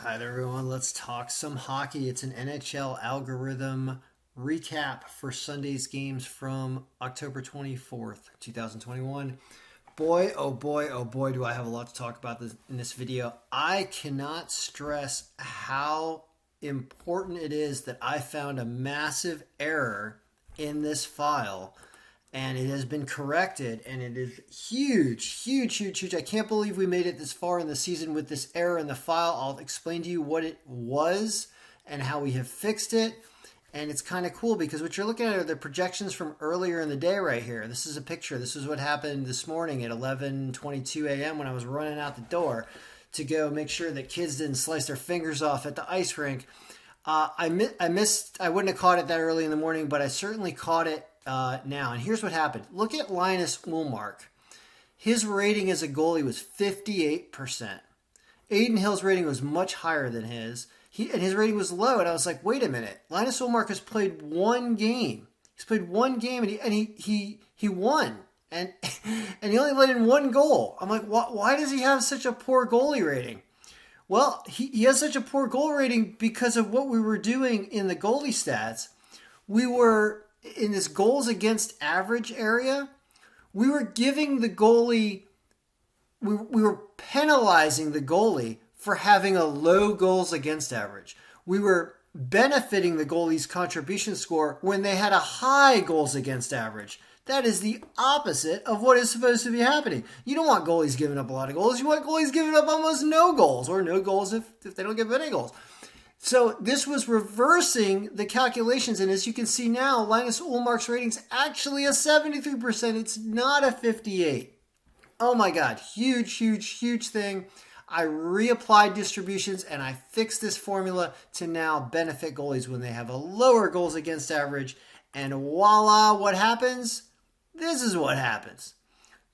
Hi there, everyone. Let's talk some hockey. It's an NHL algorithm recap for Sunday's games from October 24th, 2021. Boy, oh boy, oh boy, do I have a lot to talk about in this video. I cannot stress how important it is that I found a massive error in this file and it has been corrected, and it is huge, huge, huge, huge. I can't believe we made it this far in the season with this error in the file. I'll explain to you what it was and how we have fixed it. And it's kind of cool because what you're looking at are the projections from earlier in the day right here. This is a picture. This is what happened this morning at 11:22 a.m. when I was running out the door to go make sure that kids didn't slice their fingers off at the ice rink. I missed. I wouldn't have caught it that early in the morning, but I certainly caught it now. And here's what happened. Look at Linus Ullmark. His rating as a goalie was 58%. Aiden Hill's rating was much higher than his. And his rating was low. And I was like, wait a minute. Linus Ullmark has played one game. He's played one game and he won. And and he only let in one goal. I'm like, why does he have such a poor goalie rating? Well, he has such a poor goal rating because of what we were doing in the goalie stats. We were in this goals against average area. We were giving the goalie, we were penalizing the goalie for having a low goals against average. We were benefiting the goalie's contribution score when they had a high goals against average. That is the opposite of what is supposed to be happening. You don't want goalies giving up a lot of goals. You want goalies giving up almost no goals, or no goals if they don't give any goals. So this was reversing the calculations. And as you can see now, Linus Ullmark's rating is actually a 73%. It's not a 58%. Oh my God. Huge, huge, huge thing. I reapplied distributions and I fixed this formula to now benefit goalies when they have a lower goals against average. And voila, what happens? This is what happens.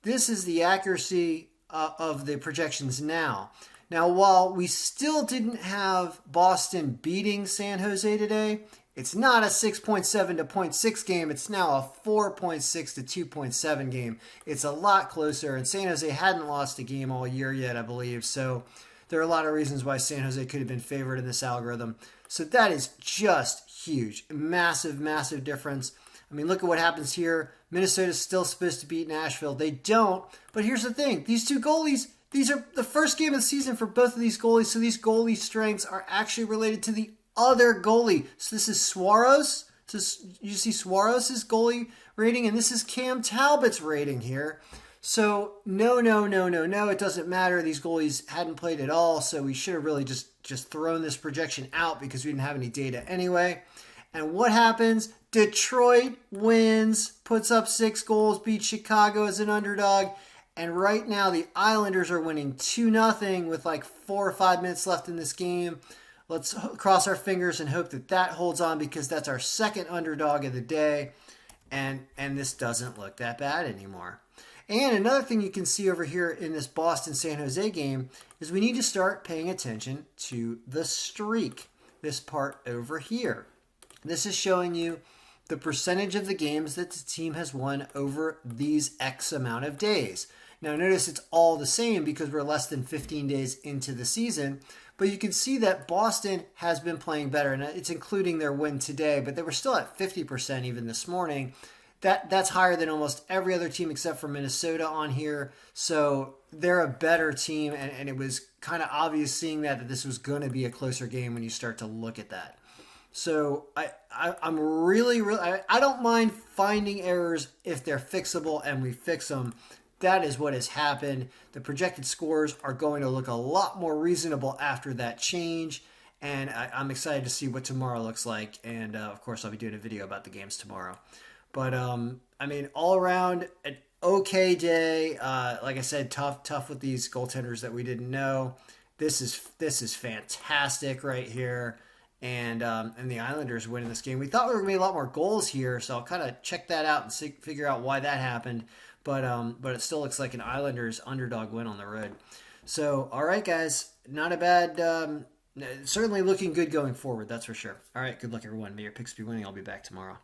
This is the accuracy of the projections now. Now, while we still didn't have Boston beating San Jose today, it's not a 6.7 to 0.6 game. It's now a 4.6 to 2.7 game. It's a lot closer, and San Jose hadn't lost a game all year yet, I believe. So there are a lot of reasons why San Jose could have been favored in this algorithm. So that is just huge. Massive, massive difference. I mean, look at what happens here. Minnesota's still supposed to beat Nashville. They don't. But here's the thing. These two goalies, these are the first game of the season for both of these goalies. So these goalie strengths are actually related to the other goalie. So this is Suarez. You see Suarez's goalie rating, and this is Cam Talbot's rating here. So no, it doesn't matter. These goalies hadn't played at all, so we should have really just thrown this projection out because we didn't have any data anyway. And what happens? Detroit wins, puts up 6 goals, beats Chicago as an underdog. And right now the Islanders are winning 2-0 with like 4 or 5 minutes left in this game. Let's cross our fingers and hope that that holds on because that's our second underdog of the day. And this doesn't look that bad anymore. And another thing you can see over here in this Boston-San Jose game is we need to start paying attention to the streak, this part over here. This is showing you the percentage of the games that the team has won over these X amount of days. Now notice it's all the same because we're less than 15 days into the season, but you can see that Boston has been playing better, and it's including their win today, but they were still at 50% even this morning. That's higher than almost every other team except for Minnesota on here. So they're a better team, and it was kind of obvious seeing that this was going to be a closer game when you start to look at that. So I'm really, I don't mind finding errors if they're fixable and we fix them. That is what has happened. The projected scores are going to look a lot more reasonable after that change. And I'm excited to see what tomorrow looks like. And of course, I'll be doing a video about the games tomorrow. But I mean, all around an okay day. Like I said, tough with these goaltenders that we didn't know. This is fantastic right here. And the Islanders winning this game. We thought we were going to be a lot more goals here, so I'll kind of check that out and figure out why that happened. But it still looks like an Islanders underdog win on the road. So, all right, guys, not a bad, certainly looking good going forward, that's for sure. All right, good luck, everyone. May your picks be winning. I'll be back tomorrow.